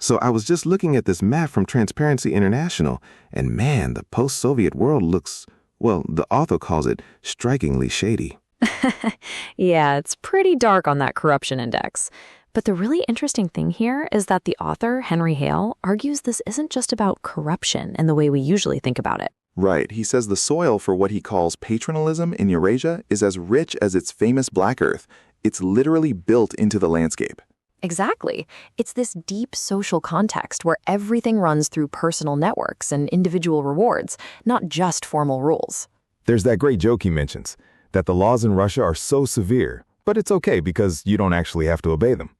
So I was just looking at this map from Transparency International, and man, the post-Soviet world looks, well, the author calls it strikingly shady. Yeah, it's pretty dark on that corruption index. But the really interesting thing here is that the author, Henry Hale, argues this isn't just about corruption in the way we usually think about it. Right. He says the soil for what he calls patronalism in Eurasia is as rich as its famous black earth. It's literally built into the landscape. Exactly. It's this deep social context where everything runs through personal networks and individual rewards, not just formal rules. There's that great joke he mentions, that the laws in Russia are so severe, but it's okay because you don't actually have to obey them.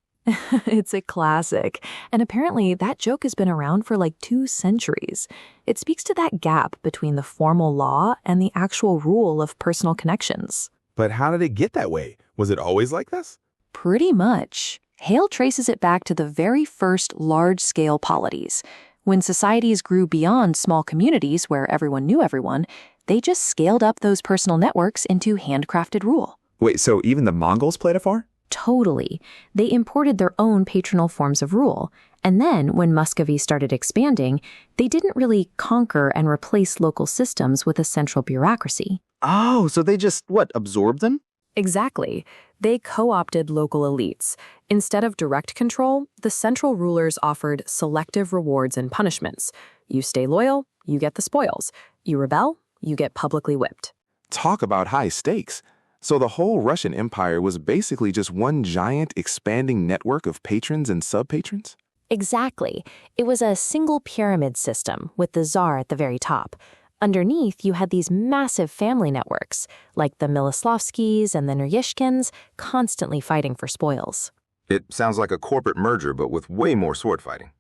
It's a classic. And apparently that joke has been around for like 2 centuries. It speaks to that gap between the formal law and the actual rule of personal connections. But how did it get that way? Was it always like this? Pretty much. Hale traces it back to the very first large-scale polities. When societies grew beyond small communities where everyone knew everyone, they just scaled up those personal networks into handcrafted rule. Wait, so even the Mongols played a part? Totally. They imported their own patronal forms of rule. And then, when Muscovy started expanding, they didn't really conquer and replace local systems with a central bureaucracy. Oh, so they just, absorbed them? Exactly. They co-opted local elites. Instead of direct control, the central rulers offered selective rewards and punishments. You stay loyal, you get the spoils. You rebel, you get publicly whipped. Talk about high stakes. So the whole Russian Empire was basically just one giant expanding network of patrons and sub-patrons? Exactly. It was a single pyramid system with the Tsar at the very top. Underneath, you had these massive family networks, like the Miloslavskis and the Neryshkins, constantly fighting for spoils. It sounds like a corporate merger, but with way more sword fighting.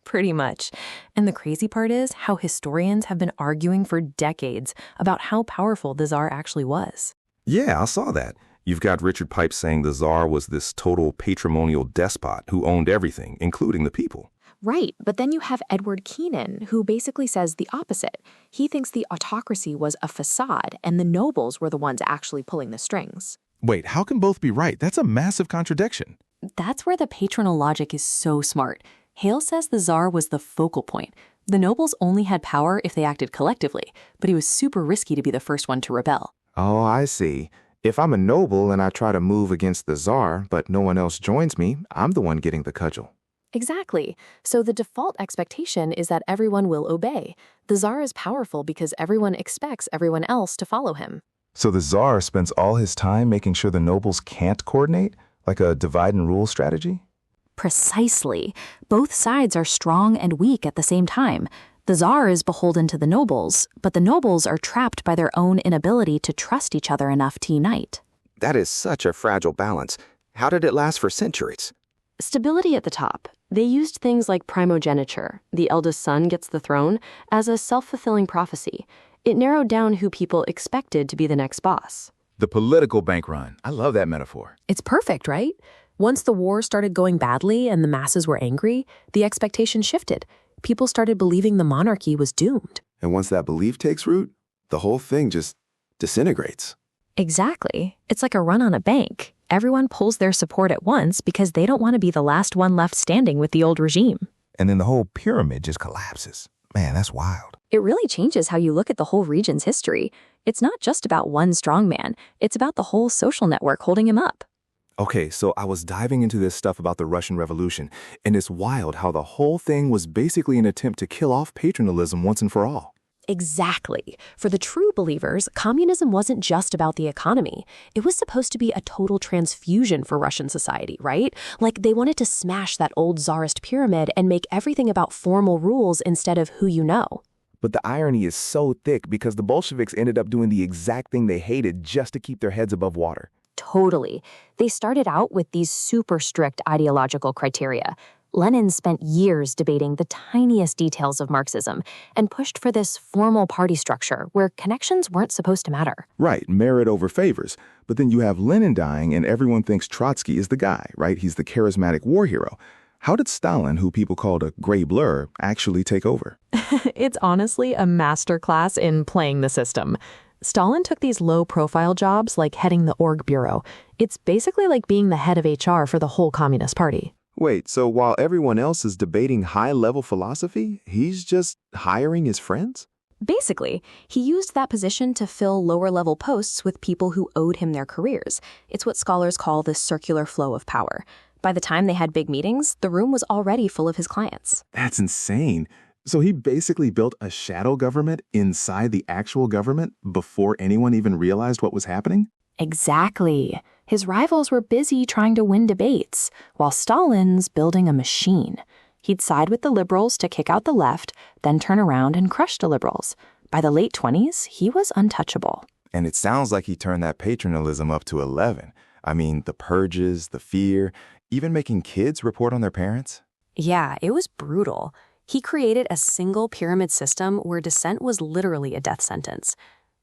Pretty much. And the crazy part is how historians have been arguing for decades about how powerful the Tsar actually was. Yeah, I saw that. You've got Richard Pipes saying the Tsar was this total patrimonial despot who owned everything, including the people. Right, but then you have Edward Kennan, who basically says the opposite. He thinks the autocracy was a facade, and the nobles were the ones actually pulling the strings. Wait, how can both be right? That's a massive contradiction. That's where the patronal logic is so smart. Hale says the Tsar was the focal point. The nobles only had power if they acted collectively, but he was super risky to be the first one to rebel. Oh, I see. If I'm a noble and I try to move against the Tsar, but no one else joins me, I'm the one getting the cudgel. Exactly. So the default expectation is that everyone will obey. The Tsar is powerful because everyone expects everyone else to follow him. So the Tsar spends all his time making sure the nobles can't coordinate, like a divide and rule strategy? Precisely. Both sides are strong and weak at the same time. The Tsar is beholden to the nobles, but the nobles are trapped by their own inability to trust each other enough to unite. That is such a fragile balance. How did it last for centuries? Stability at the top. They used things like primogeniture, the eldest son gets the throne, as a self-fulfilling prophecy. It narrowed down who people expected to be the next boss. The political bank run. I love that metaphor. It's perfect, right? Once the war started going badly and the masses were angry, the expectation shifted. People started believing the monarchy was doomed. And once that belief takes root, the whole thing just disintegrates. Exactly. It's like a run on a bank. Everyone pulls their support at once because they don't want to be the last one left standing with the old regime. And then the whole pyramid just collapses. Man, that's wild. It really changes how you look at the whole region's history. It's not just about one strongman. It's about the whole social network holding him up. Okay, so I was diving into this stuff about the Russian Revolution, and it's wild how the whole thing was basically an attempt to kill off patronalism once and for all. Exactly. For the true believers, communism wasn't just about the economy. It was supposed to be a total transfusion for Russian society, right? Like they wanted to smash that old czarist pyramid and make everything about formal rules instead of who you know. But the irony is so thick because the Bolsheviks ended up doing the exact thing they hated just to keep their heads above water. Totally. They started out with these super strict ideological criteria. Lenin spent years debating the tiniest details of Marxism and pushed for this formal party structure where connections weren't supposed to matter. Right, merit over favors. But then you have Lenin dying and everyone thinks Trotsky is the guy, right? He's the charismatic war hero. How did Stalin, who people called a gray blur, actually take over? It's honestly a masterclass in playing the system. Stalin took these low-profile jobs like heading the org bureau. It's basically like being the head of HR for the whole Communist Party. Wait, so while everyone else is debating high-level philosophy, he's just hiring his friends? Basically, he used that position to fill lower-level posts with people who owed him their careers. It's what scholars call the circular flow of power. By the time they had big meetings, the room was already full of his clients. That's insane. So he basically built a shadow government inside the actual government before anyone even realized what was happening? Exactly. His rivals were busy trying to win debates, while Stalin's building a machine. He'd side with the liberals to kick out the left, then turn around and crush the liberals. By the late 20s, he was untouchable. And it sounds like he turned that patronalism up to 11. I mean, the purges, the fear, even making kids report on their parents. Yeah, it was brutal. He created a single pyramid system where dissent was literally a death sentence.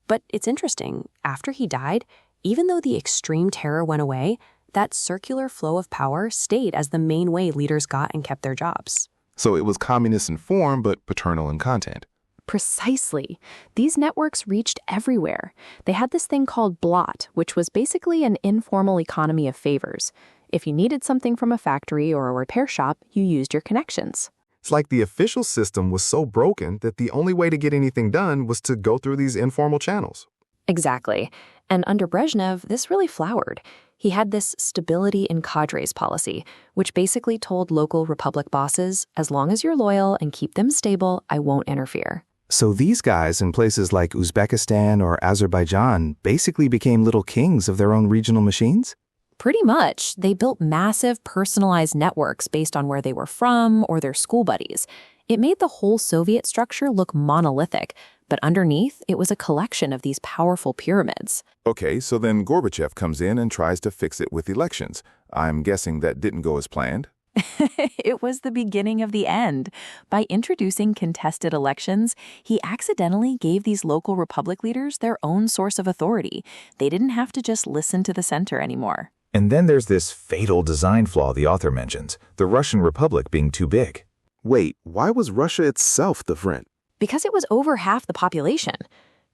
But it's interesting, after he died, even though the extreme terror went away, that circular flow of power stayed as the main way leaders got and kept their jobs. So it was communist in form, but paternal in content. Precisely. These networks reached everywhere. They had this thing called blot, which was basically an informal economy of favors. If you needed something from a factory or a repair shop, you used your connections. It's like the official system was so broken that the only way to get anything done was to go through these informal channels. Exactly. And under Brezhnev, this really flowered. He had this stability in cadres policy, which basically told local republic bosses, as long as you're loyal and keep them stable, I won't interfere. So these guys in places like Uzbekistan or Azerbaijan basically became little kings of their own regional machines? Pretty much. They built massive personalized networks based on where they were from or their school buddies. It made the whole Soviet structure look monolithic, but underneath, it was a collection of these powerful pyramids. Okay, so then Gorbachev comes in and tries to fix it with elections. I'm guessing that didn't go as planned. It was the beginning of the end. By introducing contested elections, he accidentally gave these local republic leaders their own source of authority. They didn't have to just listen to the center anymore. And then there's this fatal design flaw the author mentions, the Russian Republic being too big. Wait, why was Russia itself the friend? Because it was over half the population.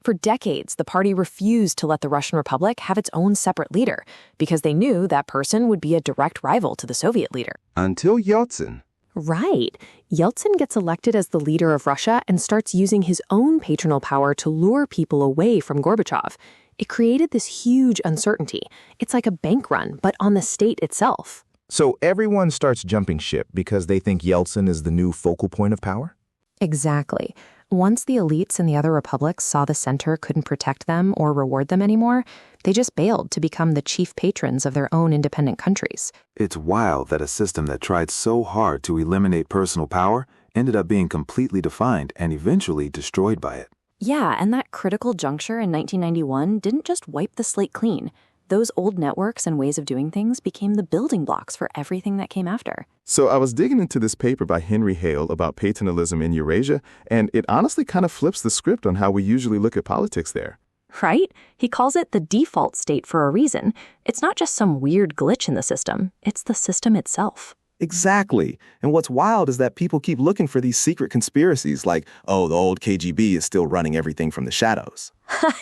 For decades, the party refused to let the Russian Republic have its own separate leader because they knew that person would be a direct rival to the Soviet leader. Until Yeltsin. Right. Yeltsin gets elected as the leader of Russia and starts using his own patronal power to lure people away from Gorbachev. It created this huge uncertainty. It's like a bank run, but on the state itself. So everyone starts jumping ship because they think Yeltsin is the new focal point of power? Exactly. Once the elites in the other republics saw the center couldn't protect them or reward them anymore, they just bailed to become the chief patrons of their own independent countries. It's wild that a system that tried so hard to eliminate personal power ended up being completely defined and eventually destroyed by it. Yeah, and that critical juncture in 1991 didn't just wipe the slate clean. Those old networks and ways of doing things became the building blocks for everything that came after. So I was digging into this paper by Henry Hale about patronalism in Eurasia, and it honestly kind of flips the script on how we usually look at politics there. Right? He calls it the default state for a reason. It's not just some weird glitch in the system. It's the system itself. Exactly. And what's wild is that people keep looking for these secret conspiracies like, oh, the old KGB is still running everything from the shadows.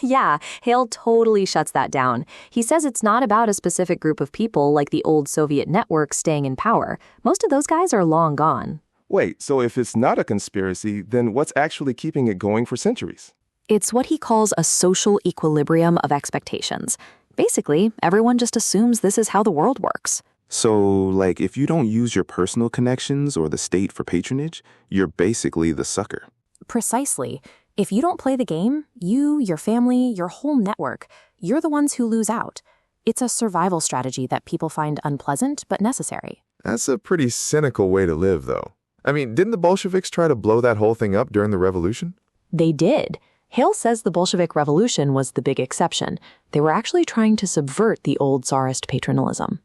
Yeah, Hale totally shuts that down. He says it's not about a specific group of people like the old Soviet network staying in power. Most of those guys are long gone. Wait, so if it's not a conspiracy, then what's actually keeping it going for centuries? It's what he calls a social equilibrium of expectations. Basically, everyone just assumes this is how the world works. So, like, if you don't use your personal connections or the state for patronage, you're basically the sucker. Precisely. If you don't play the game, you, your family, your whole network, you're the ones who lose out. It's a survival strategy that people find unpleasant but necessary. That's a pretty cynical way to live, though. I mean, didn't the Bolsheviks try to blow that whole thing up during the revolution? They did. Hale says the Bolshevik Revolution was the big exception. They were actually trying to subvert the old Tsarist patronalism.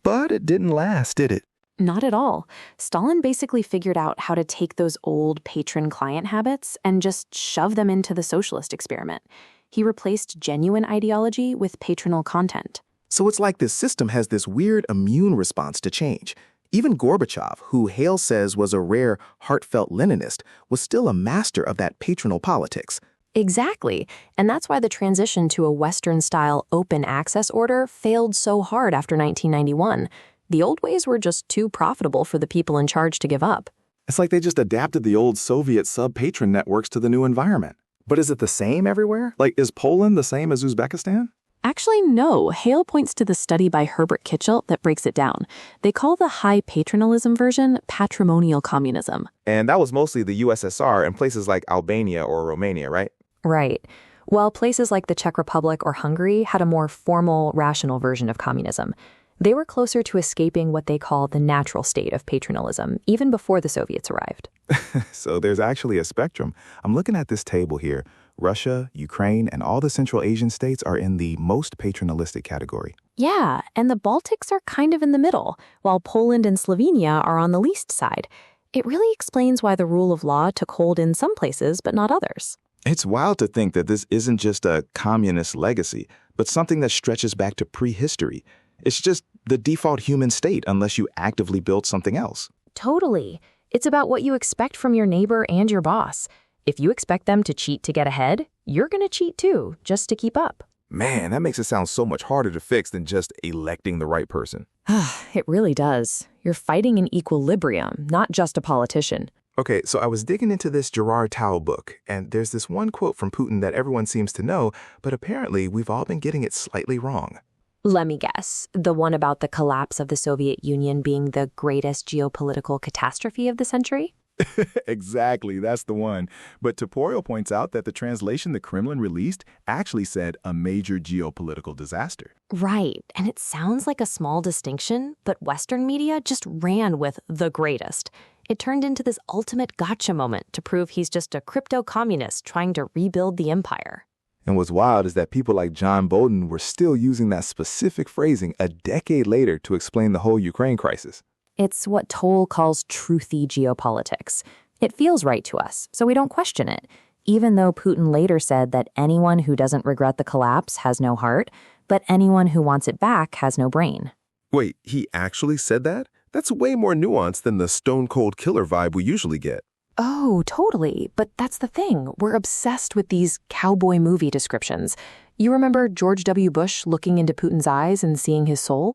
But it didn't last, did it? Not at all. Stalin basically figured out how to take those old patron-client habits and just shove them into the socialist experiment. He replaced genuine ideology with patronal content. So it's like this system has this weird immune response to change. Even Gorbachev, who Hale says was a rare, heartfelt Leninist, was still a master of that patronal politics. Exactly. And that's why the transition to a Western-style open access order failed so hard after 1991. The old ways were just too profitable for the people in charge to give up. It's like they just adapted the old Soviet sub-patron networks to the new environment. But is it the same everywhere? Like, is Poland the same as Uzbekistan? Actually, no. Hale points to the study by Herbert Kitchell that breaks it down. They call the high patronalism version patrimonial communism. And that was mostly the USSR and places like Albania or Romania, right? Right. While places like the Czech Republic or Hungary had a more formal, rational version of communism. They were closer to escaping what they call the natural state of patronalism, even before the Soviets arrived. So there's actually a spectrum. I'm looking at this table here. Russia, Ukraine, and all the Central Asian states are in the most patronalistic category. Yeah, and the Baltics are kind of in the middle, while Poland and Slovenia are on the least side. It really explains why the rule of law took hold in some places, but not others. It's wild to think that this isn't just a communist legacy, but something that stretches back to prehistory. It's just the default human state unless you actively build something else. Totally. It's about what you expect from your neighbor and your boss. If you expect them to cheat to get ahead, you're going to cheat too, just to keep up. Man, that makes it sound so much harder to fix than just electing the right person. It really does. You're fighting an equilibrium, not just a politician. Okay, so I was digging into this Toal book, and there's this one quote from Putin that everyone seems to know, but apparently we've all been getting it slightly wrong. Let me guess. The one about the collapse of the Soviet Union being the greatest geopolitical catastrophe of the century? Exactly, that's the one. But Toal points out that the translation the Kremlin released actually said a major geopolitical disaster. Right, and it sounds like a small distinction, but Western media just ran with the greatest. It turned into this ultimate gotcha moment to prove he's just a crypto-communist trying to rebuild the empire. And what's wild is that people like John Bolton were still using that specific phrasing a decade later to explain the whole Ukraine crisis. It's what Toal calls truthy geopolitics. It feels right to us, so we don't question it, even though Putin later said that anyone who doesn't regret the collapse has no heart, but anyone who wants it back has no brain. Wait, he actually said that? That's way more nuanced than the stone-cold killer vibe we usually get. Oh, totally. But that's the thing. We're obsessed with these cowboy movie descriptions. You remember George W. Bush looking into Putin's eyes and seeing his soul?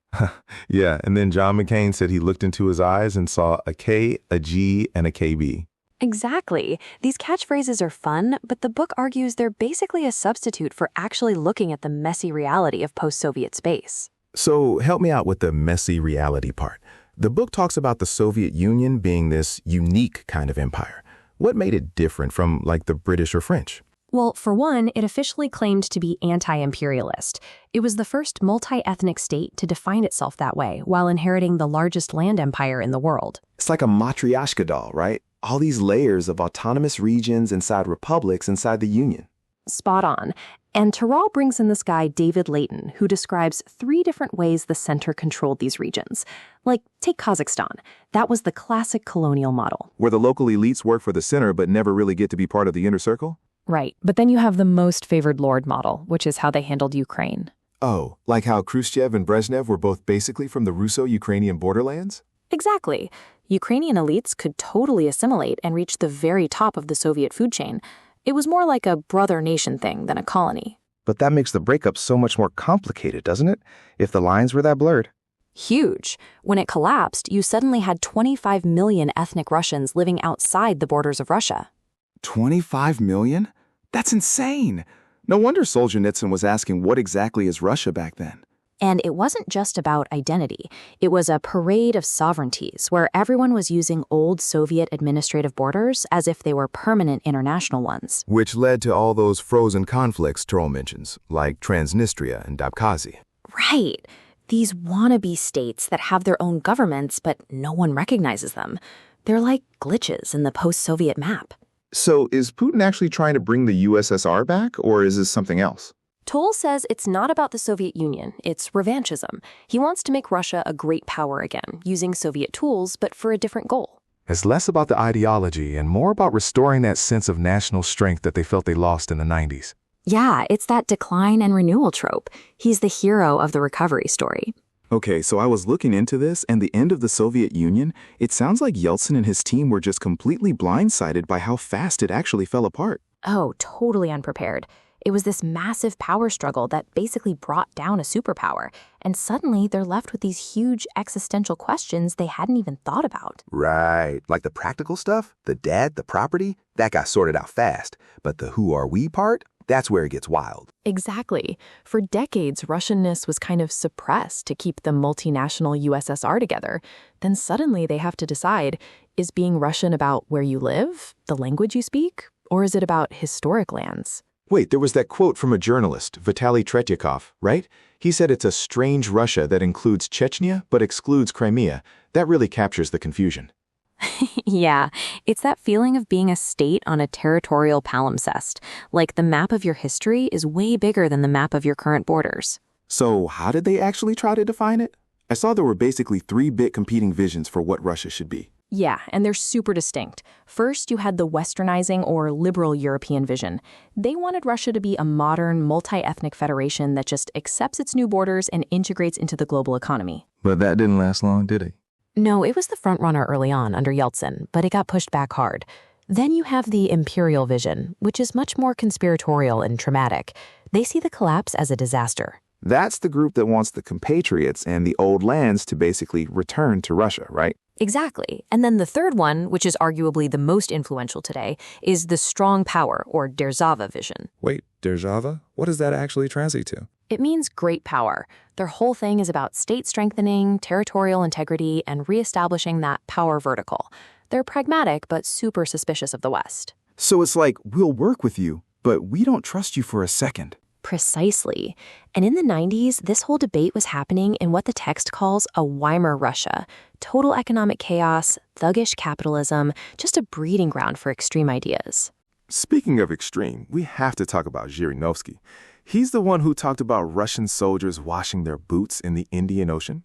Yeah, and then John McCain said he looked into his eyes and saw a K, a G, and a KB. Exactly. These catchphrases are fun, but the book argues they're basically a substitute for actually looking at the messy reality of post-Soviet space. So help me out with the messy reality part. The book talks about the Soviet Union being this unique kind of empire. What made it different from, like, the British or French? Well, for one, it officially claimed to be anti-imperialist. It was the first multi-ethnic state to define itself that way, while inheriting the largest land empire in the world. It's like a matryoshka doll, right? All these layers of autonomous regions inside republics inside the Union. Spot on. And Toal brings in this guy, David Layton, who describes 3 different ways the center controlled these regions. Like, take Kazakhstan. That was the classic colonial model. Where the local elites work for the center but never really get to be part of the inner circle? Right. But then you have the most favored lord model, which is how they handled Ukraine. Oh, like how Khrushchev and Brezhnev were both basically from the Russo-Ukrainian borderlands? Exactly. Ukrainian elites could totally assimilate and reach the very top of the Soviet food chain. It was more like a brother nation thing than a colony. But that makes the breakup so much more complicated, doesn't it? If the lines were that blurred. Huge. When it collapsed, you suddenly had 25 million ethnic Russians living outside the borders of Russia. 25 million? That's insane. No wonder Solzhenitsyn was asking what exactly is Russia back then. And it wasn't just about identity. It was a parade of sovereignties where everyone was using old Soviet administrative borders as if they were permanent international ones. Which led to all those frozen conflicts Toal mentions, like Transnistria and Abkhazia. Right. These wannabe states that have their own governments, but no one recognizes them. They're like glitches in the post-Soviet map. So is Putin actually trying to bring the USSR back, or is this something else? Toal says it's not about the Soviet Union, it's revanchism. He wants to make Russia a great power again, using Soviet tools, but for a different goal. It's less about the ideology and more about restoring that sense of national strength that they felt they lost in the 90s. Yeah, it's that decline and renewal trope. He's the hero of the recovery story. Okay, so I was looking into this, and the end of the Soviet Union, it sounds like Yeltsin and his team were just completely blindsided by how fast it actually fell apart. Oh, totally unprepared. It was this massive power struggle that basically brought down a superpower, and suddenly they're left with these huge existential questions they hadn't even thought about. Right. Like the practical stuff, the debt, the property, that got sorted out fast. But the who are we part, that's where it gets wild. Exactly. For decades, Russianness was kind of suppressed to keep the multinational USSR together. Then suddenly they have to decide, is being Russian about where you live, the language you speak, or is it about historic lands? Wait, there was that quote from a journalist, Vitaly Tretyakov, right? He said it's a strange Russia that includes Chechnya but excludes Crimea. That really captures the confusion. Yeah, it's that feeling of being a state on a territorial palimpsest. Like the map of your history is way bigger than the map of your current borders. So how did they actually try to define it? I saw there were basically 3 big competing visions for what Russia should be. Yeah, and they're super distinct. First, you had the westernizing or liberal European vision. They wanted Russia to be a modern, multi-ethnic federation that just accepts its new borders and integrates into the global economy. But that didn't last long, did it? No, it was the frontrunner early on under Yeltsin, but it got pushed back hard. Then you have the imperial vision, which is much more conspiratorial and traumatic. They see the collapse as a disaster. That's the group that wants the compatriots and the old lands to basically return to Russia, right? Exactly. And then the third one, which is arguably the most influential today, is the strong power, or Derzava vision. Wait, Derzava? What does that actually translate to? It means great power. Their whole thing is about state strengthening, territorial integrity, and reestablishing that power vertical. They're pragmatic, but super suspicious of the West. So it's like, we'll work with you, but we don't trust you for a second. Precisely. And in the 90s, this whole debate was happening in what the text calls a Weimar Russia. Total economic chaos, thuggish capitalism, just a breeding ground for extreme ideas. Speaking of extreme, we have to talk about Zhirinovsky. He's the one who talked about Russian soldiers washing their boots in the Indian Ocean.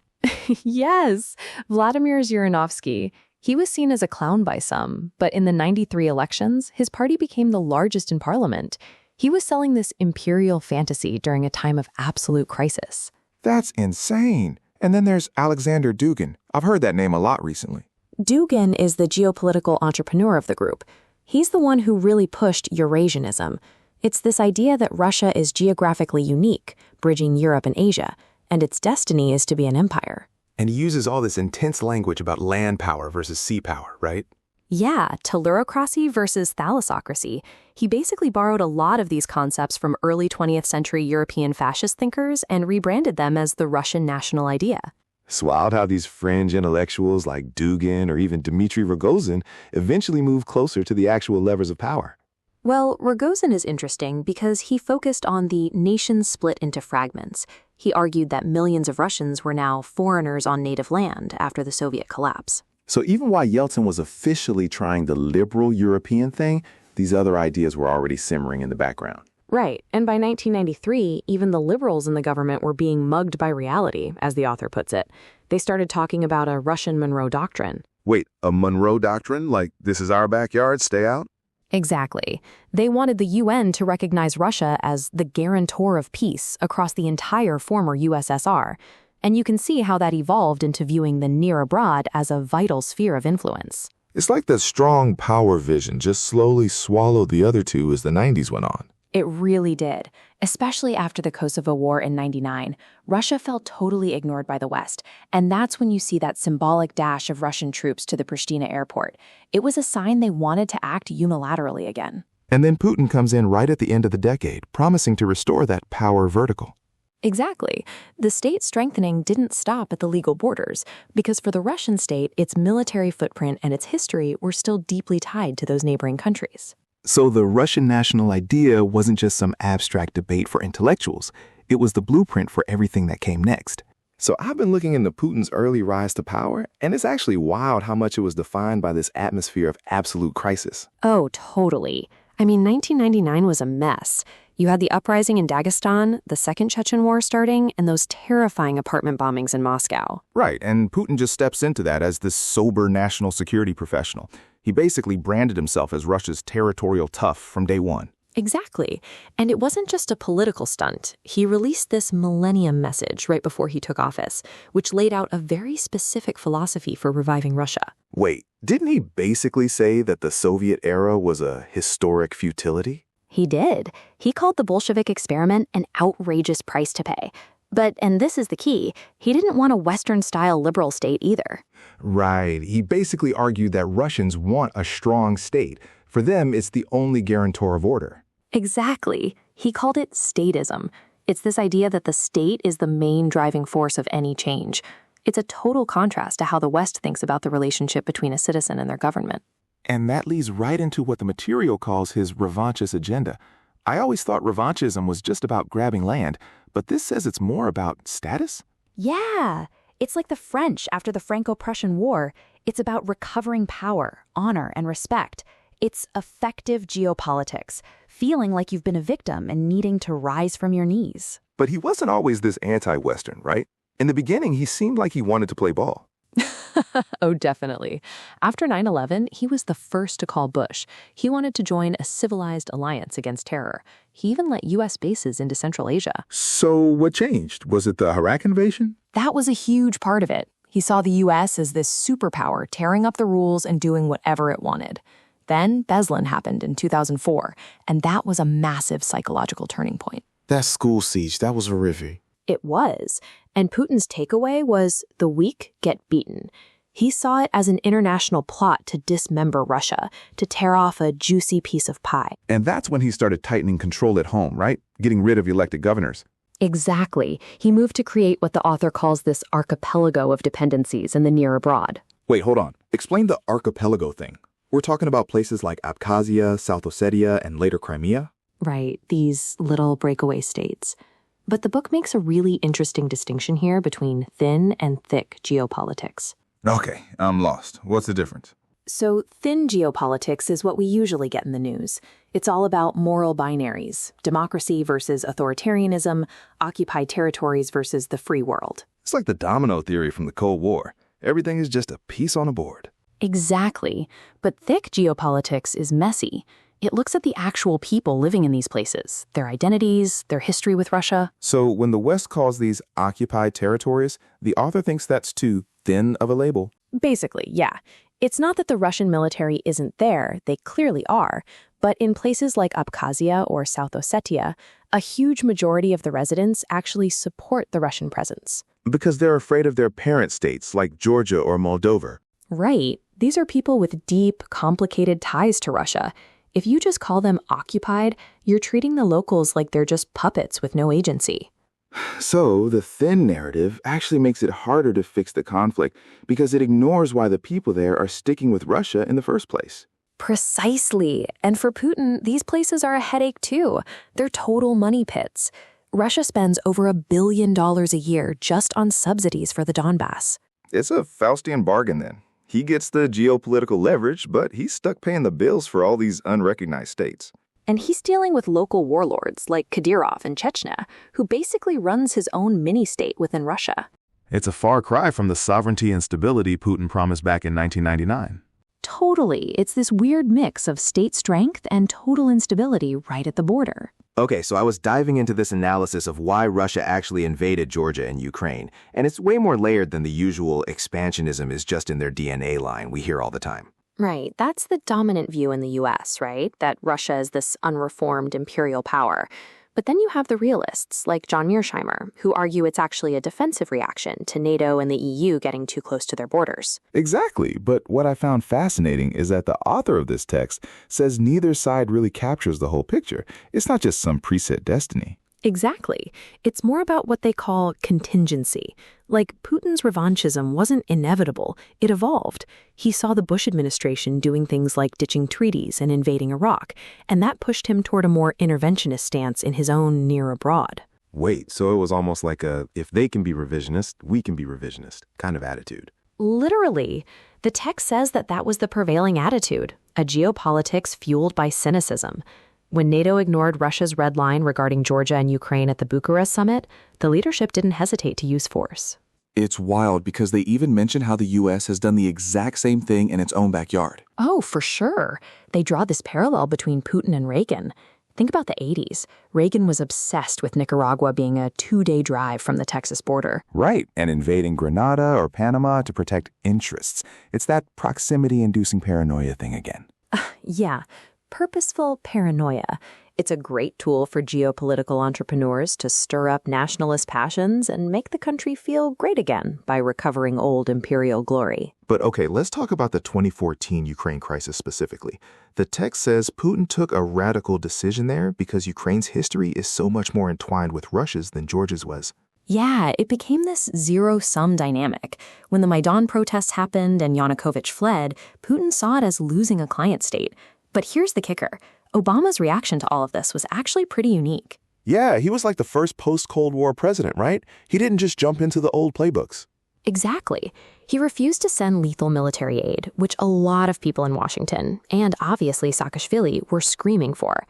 Yes, Vladimir Zhirinovsky. He was seen as a clown by some, but in the 93 elections, his party became the largest in parliament. He was selling this imperial fantasy during a time of absolute crisis. That's insane. And then there's Alexander Dugin. I've heard that name a lot recently. Dugin is the geopolitical entrepreneur of the group. He's the one who really pushed Eurasianism. It's this idea that Russia is geographically unique, bridging Europe and Asia, and its destiny is to be an empire. And he uses all this intense language about land power versus sea power, right? Yeah, tellurocracy versus thalassocracy. He basically borrowed a lot of these concepts from early 20th century European fascist thinkers and rebranded them as the Russian national idea. It's wild how these fringe intellectuals like Dugin or even Dmitry Rogozin eventually move closer to the actual levers of power. Well, Rogozin is interesting because he focused on the nation split into fragments. He argued that millions of Russians were now foreigners on native land after the Soviet collapse. So even while Yeltsin was officially trying the liberal European thing, these other ideas were already simmering in the background. Right, and by 1993, even the liberals in the government were being mugged by reality, as the author puts it. They started talking about a Russian Monroe Doctrine. Wait, a Monroe Doctrine? Like, this is our backyard, stay out? Exactly. They wanted the UN to recognize Russia as the guarantor of peace across the entire former USSR. And you can see how that evolved into viewing the near abroad as a vital sphere of influence. It's like the strong power vision just slowly swallowed the other two as the 90s went on. It really did. Especially after the Kosovo War in '99, Russia felt totally ignored by the West. And that's when you see that symbolic dash of Russian troops to the Pristina airport. It was a sign they wanted to act unilaterally again. And then Putin comes in right at the end of the decade, promising to restore that power vertical. Exactly. The state strengthening didn't stop at the legal borders, because for the Russian state, its military footprint and its history were still deeply tied to those neighboring countries. So the Russian national idea wasn't just some abstract debate for intellectuals. It was the blueprint for everything that came next. So I've been looking into Putin's early rise to power, and it's actually wild how much it was defined by this atmosphere of absolute crisis. Oh, totally. I mean, 1999 was a mess. You had the uprising in Dagestan, the Second Chechen War starting, and those terrifying apartment bombings in Moscow. Right, and Putin just steps into that as this sober national security professional. He basically branded himself as Russia's territorial tough from day one. Exactly. And it wasn't just a political stunt. He released this millennium message right before he took office, which laid out a very specific philosophy for reviving Russia. Wait, didn't he basically say that the Soviet era was a historic futility? He did. He called the Bolshevik experiment an outrageous price to pay. But, and this is the key, he didn't want a Western-style liberal state either. Right. He basically argued that Russians want a strong state. For them, it's the only guarantor of order. Exactly. He called it statism. It's this idea that the state is the main driving force of any change. It's a total contrast to how the West thinks about the relationship between a citizen and their government. And that leads right into what the material calls his revanchist agenda. I always thought revanchism was just about grabbing land, but this says it's more about status? Yeah, it's like the French after the Franco-Prussian War. It's about recovering power, honor, and respect. It's effective geopolitics, feeling like you've been a victim and needing to rise from your knees. But he wasn't always this anti-Western, right? In the beginning, he seemed like he wanted to play ball. Oh, definitely. After 9/11, he was the first to call Bush. He wanted to join a civilized alliance against terror. He even let U.S. bases into Central Asia. So what changed? Was it the Iraq invasion? That was a huge part of it. He saw the U.S. as this superpower tearing up the rules and doing whatever it wanted. Then Beslan happened in 2004, and that was a massive psychological turning point. That school siege, that was horrific. It was. And Putin's takeaway was the weak get beaten. He saw it as an international plot to dismember Russia, to tear off a juicy piece of pie. And that's when he started tightening control at home, right? Getting rid of elected governors. Exactly. He moved to create what the author calls this archipelago of dependencies in the near abroad. Wait, hold on. Explain the archipelago thing. We're talking about places like Abkhazia, South Ossetia, and later Crimea? Right, these little breakaway states. But the book makes a really interesting distinction here between thin and thick geopolitics. Okay, I'm lost. What's the difference? So thin geopolitics is what we usually get in the news. It's all about moral binaries, democracy versus authoritarianism, occupied territories versus the free world. It's like the domino theory from the Cold War. Everything is just a piece on a board. Exactly. But thick geopolitics is messy. It looks at the actual people living in these places, their identities, their history with Russia. So when the West calls these occupied territories, the author thinks that's too thin of a label. Basically, yeah. It's not that the Russian military isn't there, they clearly are, but in places like Abkhazia or South Ossetia, a huge majority of the residents actually support the Russian presence. Because they're afraid of their parent states like Georgia or Moldova. Right. These are people with deep, complicated ties to Russia. If you just call them occupied, you're treating the locals like they're just puppets with no agency. So the thin narrative actually makes it harder to fix the conflict because it ignores why the people there are sticking with Russia in the first place. Precisely. And for Putin, these places are a headache too. They're total money pits. Russia spends over $1 billion a year just on subsidies for the Donbass. It's a Faustian bargain then. He gets the geopolitical leverage, but he's stuck paying the bills for all these unrecognized states. And he's dealing with local warlords like Kadyrov in Chechnya, who basically runs his own mini-state within Russia. It's a far cry from the sovereignty and stability Putin promised back in 1999. Totally. It's this weird mix of state strength and total instability right at the border. Okay, so I was diving into this analysis of why Russia actually invaded Georgia and Ukraine, and it's way more layered than the usual expansionism is just in their DNA line we hear all the time. Right. That's the dominant view in the U.S., right? That Russia is this unreformed imperial power. But then you have the realists, like John Mearsheimer, who argue it's actually a defensive reaction to NATO and the EU getting too close to their borders. Exactly, but what I found fascinating is that the author of this text says neither side really captures the whole picture. It's not just some preset destiny. Exactly. It's more about what they call contingency. Like, Putin's revanchism wasn't inevitable. It evolved. He saw the Bush administration doing things like ditching treaties and invading Iraq, and that pushed him toward a more interventionist stance in his own near abroad. Wait, so it was almost like a, if they can be revisionist, we can be revisionist kind of attitude. Literally. The text says that was the prevailing attitude, a geopolitics fueled by cynicism. When NATO ignored Russia's red line regarding Georgia and Ukraine at the Bucharest summit, the leadership didn't hesitate to use force. It's wild because they even mention how the U.S. has done the exact same thing in its own backyard. Oh, for sure. They draw this parallel between Putin and Reagan. Think about the 80s. Reagan was obsessed with Nicaragua being a 2-day drive from the Texas border. Right, and invading Grenada or Panama to protect interests. It's that proximity-inducing paranoia thing again. Yeah. Purposeful paranoia. It's a great tool for geopolitical entrepreneurs to stir up nationalist passions and make the country feel great again by recovering old imperial glory. But okay, let's talk about the 2014 Ukraine crisis specifically. The text says Putin took a radical decision there because Ukraine's history is so much more entwined with Russia's than Georgia's was. Yeah, it became this zero-sum dynamic. When the Maidan protests happened and Yanukovych fled, Putin saw it as losing a client state. But here's the kicker. Obama's reaction to all of this was actually pretty unique. Yeah, he was like the first post-Cold War president, right? He didn't just jump into the old playbooks. Exactly. He refused to send lethal military aid, which a lot of people in Washington, and obviously Saakashvili, were screaming for.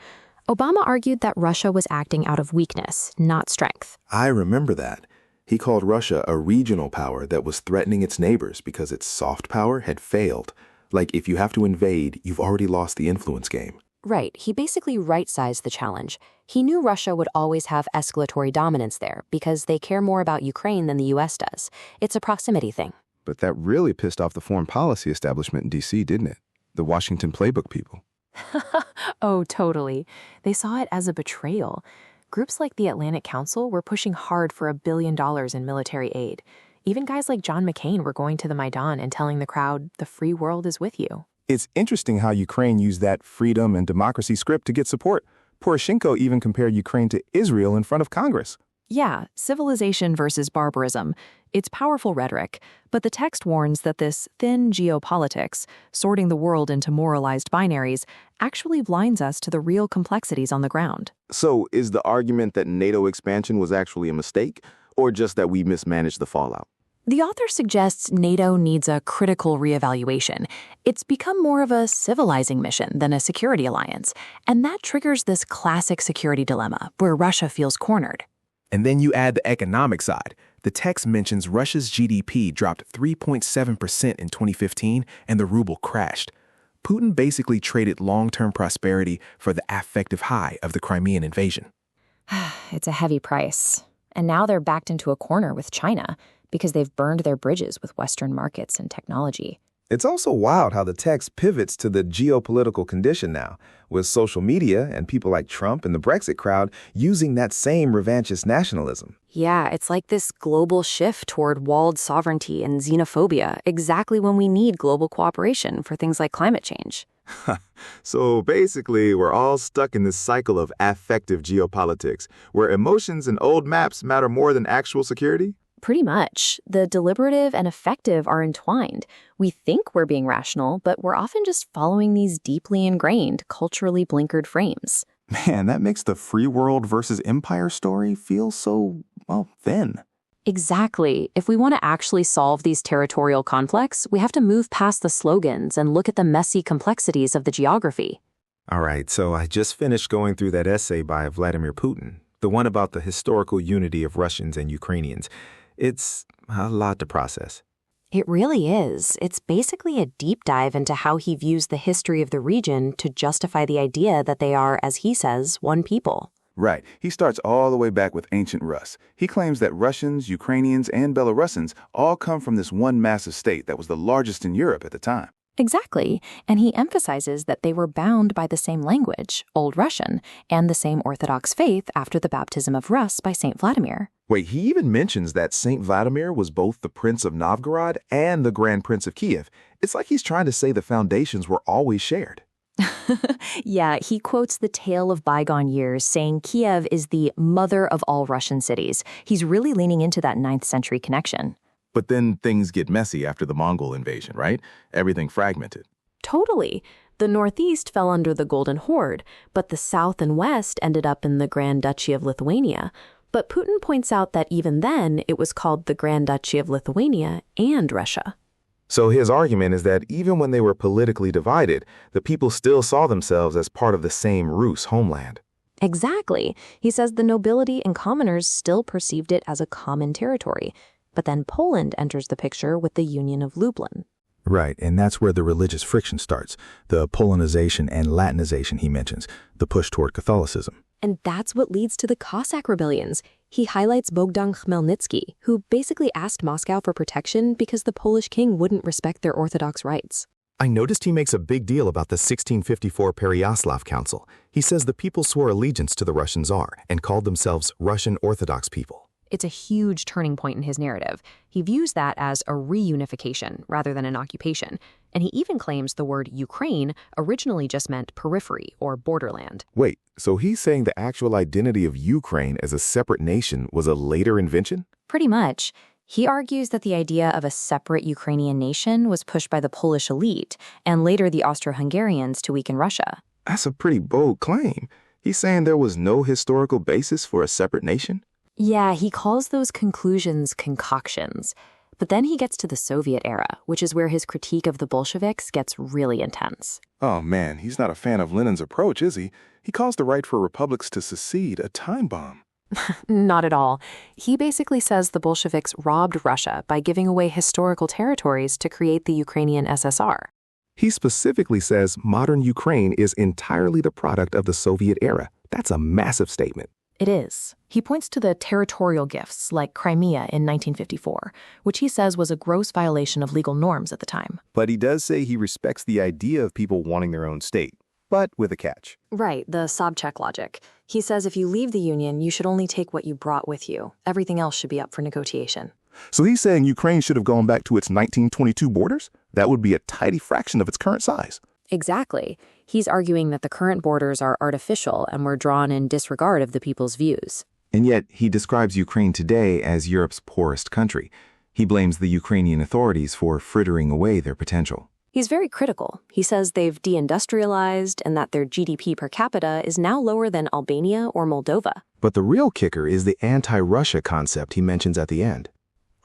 Obama argued that Russia was acting out of weakness, not strength. I remember that. He called Russia a regional power that was threatening its neighbors because its soft power had failed. Like, if you have to invade, you've already lost the influence game. Right. He basically right-sized the challenge. He knew Russia would always have escalatory dominance there because they care more about Ukraine than the U.S. does. It's a proximity thing. But that really pissed off the foreign policy establishment in D.C., didn't it? The Washington playbook people. Oh, totally. They saw it as a betrayal. Groups like the Atlantic Council were pushing hard for $1 billion in military aid. Even guys like John McCain were going to the Maidan and telling the crowd, the free world is with you. It's interesting how Ukraine used that freedom and democracy script to get support. Poroshenko even compared Ukraine to Israel in front of Congress. Yeah, civilization versus barbarism. It's powerful rhetoric, but the text warns that this thin geopolitics, sorting the world into moralized binaries, actually blinds us to the real complexities on the ground. So is the argument that NATO expansion was actually a mistake, or just that we mismanaged the fallout? The author suggests NATO needs a critical reevaluation. It's become more of a civilizing mission than a security alliance, and that triggers this classic security dilemma where Russia feels cornered. And then you add the economic side. The text mentions Russia's GDP dropped 3.7% in 2015 and the ruble crashed. Putin basically traded long-term prosperity for the affective high of the Crimean invasion. It's a heavy price. And now they're backed into a corner with China because they've burned their bridges with Western markets and technology. It's also wild how the text pivots to the geopolitical condition now, with social media and people like Trump and the Brexit crowd using that same revanchist nationalism. Yeah, it's like this global shift toward walled sovereignty and xenophobia, exactly when we need global cooperation for things like climate change. So basically, we're all stuck in this cycle of affective geopolitics, where emotions and old maps matter more than actual security? Pretty much. The deliberative and effective are entwined. We think we're being rational, but we're often just following these deeply ingrained, culturally blinkered frames. Man, that makes the free world versus empire story feel so, thin. Exactly. If we want to actually solve these territorial conflicts, we have to move past the slogans and look at the messy complexities of the geography. All right, so I just finished going through that essay by Vladimir Putin, the one about the historical unity of Russians and Ukrainians. It's a lot to process. It really is. It's basically a deep dive into how he views the history of the region to justify the idea that they are, as he says, one people. Right. He starts all the way back with ancient Rus. He claims that Russians, Ukrainians, and Belarusians all come from this one massive state that was the largest in Europe at the time. Exactly, and he emphasizes that they were bound by the same language, Old Russian, and the same Orthodox faith after the baptism of Rus by St. Vladimir. Wait, he even mentions that St. Vladimir was both the Prince of Novgorod and the Grand Prince of Kiev. It's like he's trying to say the foundations were always shared. Yeah, he quotes the tale of bygone years, saying Kiev is the mother of all Russian cities. He's really leaning into that 9th century connection. But then things get messy after the Mongol invasion, right? Everything fragmented. Totally. The Northeast fell under the Golden Horde, but the South and West ended up in the Grand Duchy of Lithuania. But Putin points out that even then, it was called the Grand Duchy of Lithuania and Russia. So his argument is that even when they were politically divided, the people still saw themselves as part of the same Rus homeland. Exactly. He says the nobility and commoners still perceived it as a common territory. But then Poland enters the picture with the Union of Lublin. Right, and that's where the religious friction starts, the Polonization and Latinization he mentions, the push toward Catholicism. And that's what leads to the Cossack rebellions. He highlights Bogdan Khmelnytsky, who basically asked Moscow for protection because the Polish king wouldn't respect their Orthodox rites. I noticed he makes a big deal about the 1654 Pereyaslav Council. He says the people swore allegiance to the Russian Tsar and called themselves Russian Orthodox people. It's a huge turning point in his narrative. He views that as a reunification rather than an occupation, and he even claims the word Ukraine originally just meant periphery or borderland. Wait, so he's saying the actual identity of Ukraine as a separate nation was a later invention? Pretty much. He argues that the idea of a separate Ukrainian nation was pushed by the Polish elite and later the Austro-Hungarians to weaken Russia. That's a pretty bold claim. He's saying there was no historical basis for a separate nation? Yeah, he calls those conclusions concoctions. But then he gets to the Soviet era, which is where his critique of the Bolsheviks gets really intense. Oh man, he's not a fan of Lenin's approach, is he? He calls the right for republics to secede a time bomb. Not at all. He basically says the Bolsheviks robbed Russia by giving away historical territories to create the Ukrainian SSR. He specifically says modern Ukraine is entirely the product of the Soviet era. That's a massive statement. It is. He points to the territorial gifts, like Crimea in 1954, which he says was a gross violation of legal norms at the time. But he does say he respects the idea of people wanting their own state, but with a catch. Right, the Sobchak logic. He says if you leave the Union, you should only take what you brought with you. Everything else should be up for negotiation. So he's saying Ukraine should have gone back to its 1922 borders? That would be a tidy fraction of its current size. Exactly. He's arguing that the current borders are artificial and were drawn in disregard of the people's views. And yet, he describes Ukraine today as Europe's poorest country. He blames the Ukrainian authorities for frittering away their potential. He's very critical. He says they've deindustrialized and that their GDP per capita is now lower than Albania or Moldova. But the real kicker is the anti-Russia concept he mentions at the end.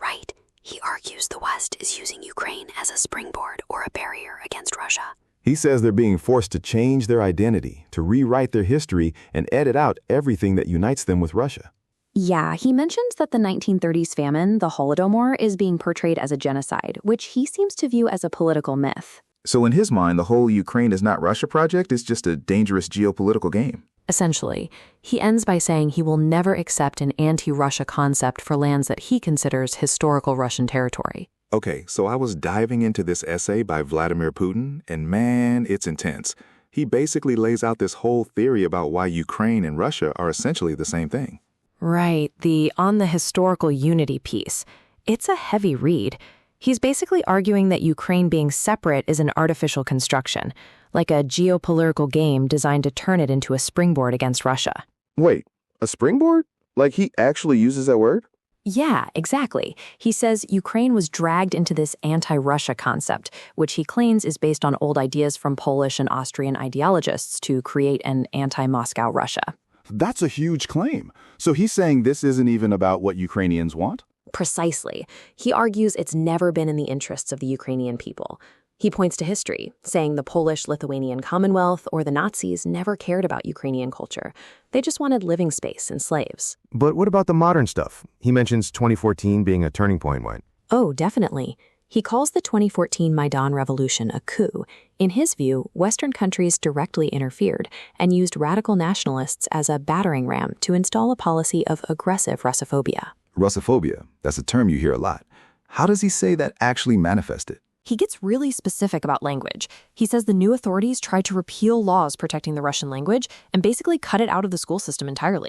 Right. He argues the West is using Ukraine as a springboard or a barrier against Russia. He says they're being forced to change their identity, to rewrite their history, and edit out everything that unites them with Russia. Yeah, he mentions that the 1930s famine, the Holodomor, is being portrayed as a genocide, which he seems to view as a political myth. So in his mind, the whole Ukraine is not Russia project is just a dangerous geopolitical game. Essentially, he ends by saying he will never accept an anti-Russia concept for lands that he considers historical Russian territory. Okay, so I was diving into this essay by Vladimir Putin, and man, it's intense. He basically lays out this whole theory about why Ukraine and Russia are essentially the same thing. Right, on the historical unity piece. It's a heavy read. He's basically arguing that Ukraine being separate is an artificial construction, like a geopolitical game designed to turn it into a springboard against Russia. Wait, a springboard? Like he actually uses that word? Yeah, exactly. He says Ukraine was dragged into this anti-Russia concept, which he claims is based on old ideas from Polish and Austrian ideologists to create an anti-Moscow Russia. That's a huge claim. So he's saying this isn't even about what Ukrainians want? Precisely. He argues it's never been in the interests of the Ukrainian people. He points to history, saying the Polish-Lithuanian Commonwealth or the Nazis never cared about Ukrainian culture. They just wanted living space and slaves. But what about the modern stuff? He mentions 2014 being a turning point, right? Oh, definitely. He calls the 2014 Maidan Revolution a coup. In his view, Western countries directly interfered and used radical nationalists as a battering ram to install a policy of aggressive Russophobia. Russophobia, that's a term you hear a lot. How does he say that actually manifested? He gets really specific about language. He says the new authorities tried to repeal laws protecting the Russian language and basically cut it out of the school system entirely.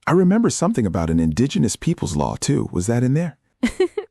I remember something about an indigenous peoples law, too. Was that in there?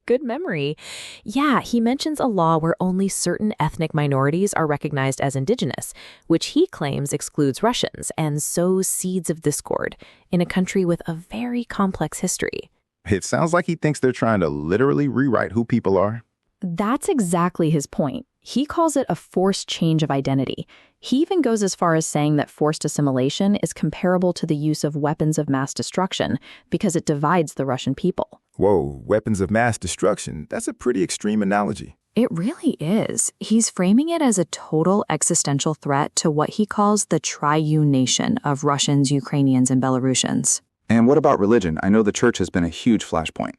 Good memory. Yeah, he mentions a law where only certain ethnic minorities are recognized as indigenous, which he claims excludes Russians and sows seeds of discord in a country with a very complex history. It sounds like he thinks they're trying to literally rewrite who people are. That's exactly his point. He calls it a forced change of identity. He even goes as far as saying that forced assimilation is comparable to the use of weapons of mass destruction because it divides the Russian people. Whoa, weapons of mass destruction. That's a pretty extreme analogy. It really is. He's framing it as a total existential threat to what he calls the triune nation of Russians, Ukrainians, and Belarusians. And what about religion? I know the church has been a huge flashpoint.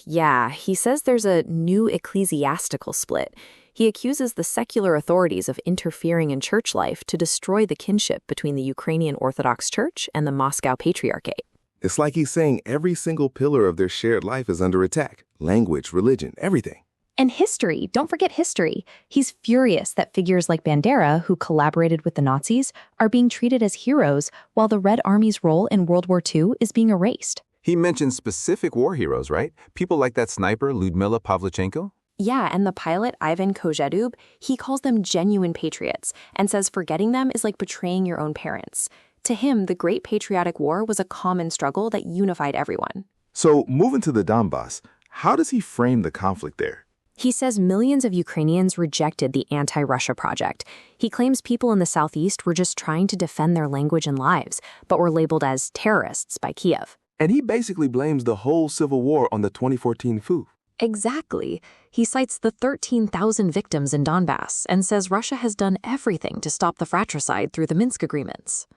Yeah, he says there's a new ecclesiastical split. He accuses the secular authorities of interfering in church life to destroy the kinship between the Ukrainian Orthodox Church and the Moscow Patriarchate. It's like he's saying every single pillar of their shared life is under attack. Language, religion, everything. And history, don't forget history. He's furious that figures like Bandera, who collaborated with the Nazis, are being treated as heroes while the Red Army's role in World War II is being erased. He mentions specific war heroes, right? People like that sniper, Lyudmila Pavlichenko? Yeah, and the pilot, Ivan Kojedub, he calls them genuine patriots and says forgetting them is like betraying your own parents. To him, the Great Patriotic War was a common struggle that unified everyone. So, moving to the Donbass, how does he frame the conflict there? He says millions of Ukrainians rejected the anti-Russia project. He claims people in the southeast were just trying to defend their language and lives, but were labeled as terrorists by Kiev. And he basically blames the whole civil war on the 2014 coup. Exactly. He cites the 13,000 victims in Donbass and says Russia has done everything to stop the fratricide through the Minsk agreements.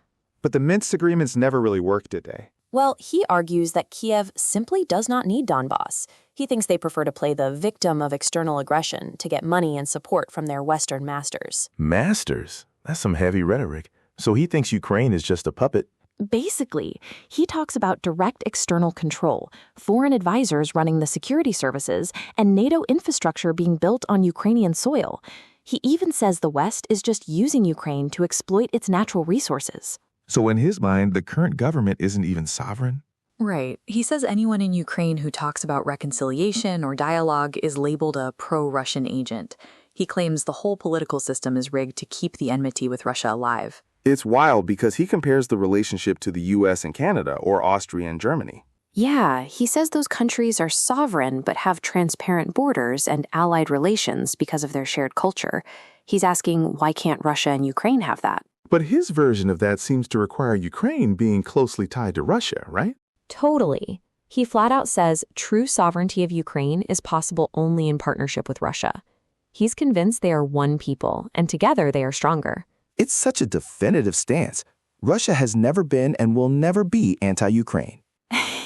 But the Minsk agreements never really worked, did they? Well, he argues that Kiev simply does not need Donbass. He thinks they prefer to play the victim of external aggression to get money and support from their Western masters. Masters? That's some heavy rhetoric. So he thinks Ukraine is just a puppet. Basically, he talks about direct external control, foreign advisors running the security services, and NATO infrastructure being built on Ukrainian soil. He even says the West is just using Ukraine to exploit its natural resources. So in his mind, the current government isn't even sovereign? Right. He says anyone in Ukraine who talks about reconciliation or dialogue is labeled a pro-Russian agent. He claims the whole political system is rigged to keep the enmity with Russia alive. It's wild because he compares the relationship to the U.S. and Canada, or Austria and Germany. Yeah, he says those countries are sovereign but have transparent borders and allied relations because of their shared culture. He's asking, why can't Russia and Ukraine have that? But his version of that seems to require Ukraine being closely tied to Russia, right? Totally. He flat out says true sovereignty of Ukraine is possible only in partnership with Russia. He's convinced they are one people, and together they are stronger. It's such a definitive stance. Russia has never been and will never be anti-Ukraine.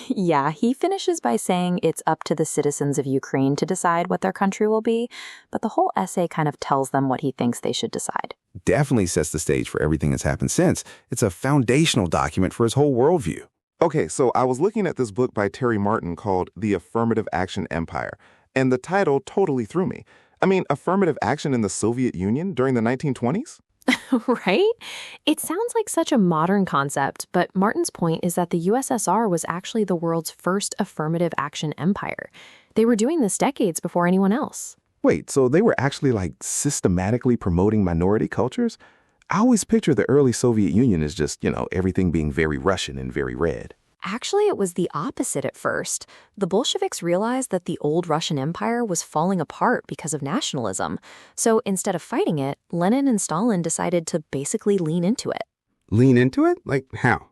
Yeah, he finishes by saying it's up to the citizens of Ukraine to decide what their country will be, but the whole essay kind of tells them what he thinks they should decide. Definitely sets the stage for everything that's happened since. It's a foundational document for his whole worldview. Okay, so I was looking at this book by Terry Martin called The Affirmative Action Empire, and the title totally threw me. I mean, affirmative action in the Soviet Union during the 1920s? Right? It sounds like such a modern concept, but Martin's point is that the USSR was actually the world's first affirmative action empire. They were doing this decades before anyone else. Wait, so they were actually systematically promoting minority cultures? I always picture the early Soviet Union as just, everything being very Russian and very red. Actually, it was the opposite at first. The Bolsheviks realized that the old Russian Empire was falling apart because of nationalism. So instead of fighting it, Lenin and Stalin decided to basically lean into it. Lean into it? Like how?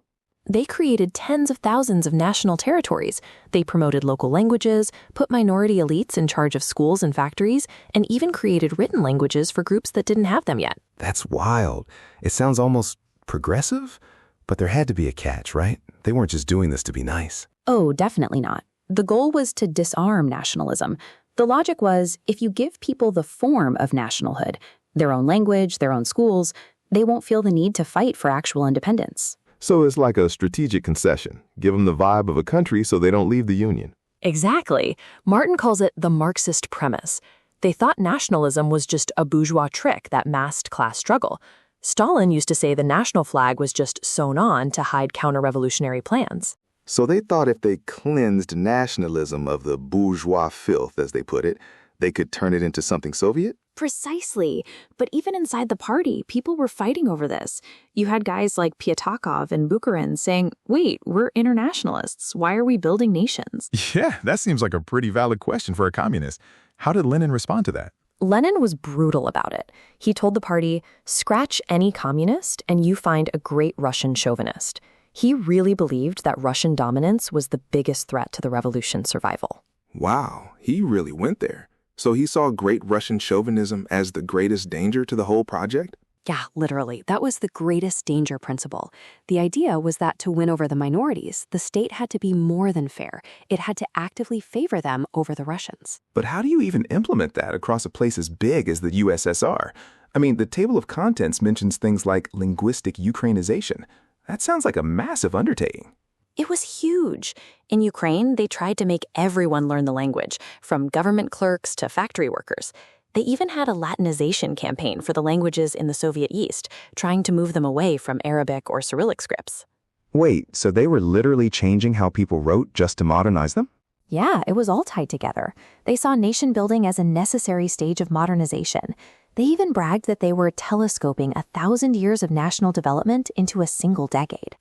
They created tens of thousands of national territories. They promoted local languages, put minority elites in charge of schools and factories, and even created written languages for groups that didn't have them yet. That's wild. It sounds almost progressive, but there had to be a catch, right? They weren't just doing this to be nice. Oh, definitely not. The goal was to disarm nationalism. The logic was, if you give people the form of nationalhood, their own language, their own schools, they won't feel the need to fight for actual independence. So it's like a strategic concession. Give them the vibe of a country so they don't leave the Union. Exactly. Martin calls it the Marxist premise. They thought nationalism was just a bourgeois trick that masked class struggle. Stalin used to say the national flag was just sewn on to hide counter-revolutionary plans. So they thought if they cleansed nationalism of the bourgeois filth, as they put it, they could turn it into something Soviet? Precisely. But even inside the party, people were fighting over this. You had guys like Piatakov and Bukharin saying, wait, we're internationalists. Why are we building nations? Yeah, that seems like a pretty valid question for a communist. How did Lenin respond to that? Lenin was brutal about it. He told the party, scratch any communist and you find a great Russian chauvinist. He really believed that Russian dominance was the biggest threat to the revolution's survival. Wow, he really went there. So he saw great Russian chauvinism as the greatest danger to the whole project? Yeah, literally. That was the greatest danger principle. The idea was that to win over the minorities, the state had to be more than fair. It had to actively favor them over the Russians. But how do you even implement that across a place as big as the USSR? I mean, the table of contents mentions things like linguistic Ukrainization. That sounds like a massive undertaking. It was huge. In Ukraine, they tried to make everyone learn the language, from government clerks to factory workers. They even had a Latinization campaign for the languages in the Soviet East, trying to move them away from Arabic or Cyrillic scripts. Wait, so they were literally changing how people wrote just to modernize them? Yeah, it was all tied together. They saw nation building as a necessary stage of modernization. They even bragged that they were telescoping 1,000 years of national development into a single decade.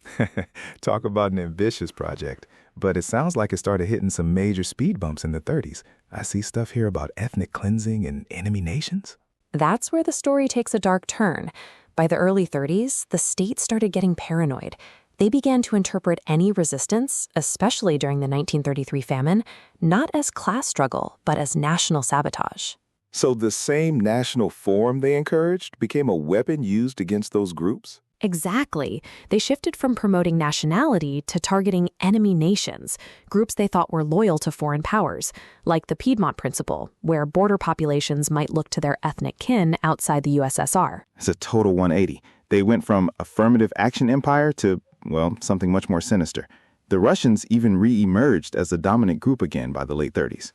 Talk about an ambitious project. But it sounds like it started hitting some major speed bumps in the 30s. I see stuff here about ethnic cleansing and enemy nations. That's where the story takes a dark turn. By the early 30s, the state started getting paranoid. They began to interpret any resistance, especially during the 1933 famine, not as class struggle, but as national sabotage. So the same national form they encouraged became a weapon used against those groups? Exactly. They shifted from promoting nationality to targeting enemy nations, groups they thought were loyal to foreign powers, like the Piedmont Principle, where border populations might look to their ethnic kin outside the USSR. It's a total 180. They went from affirmative action empire to, well, something much more sinister. The Russians even re-emerged as the dominant group again by the late 30s.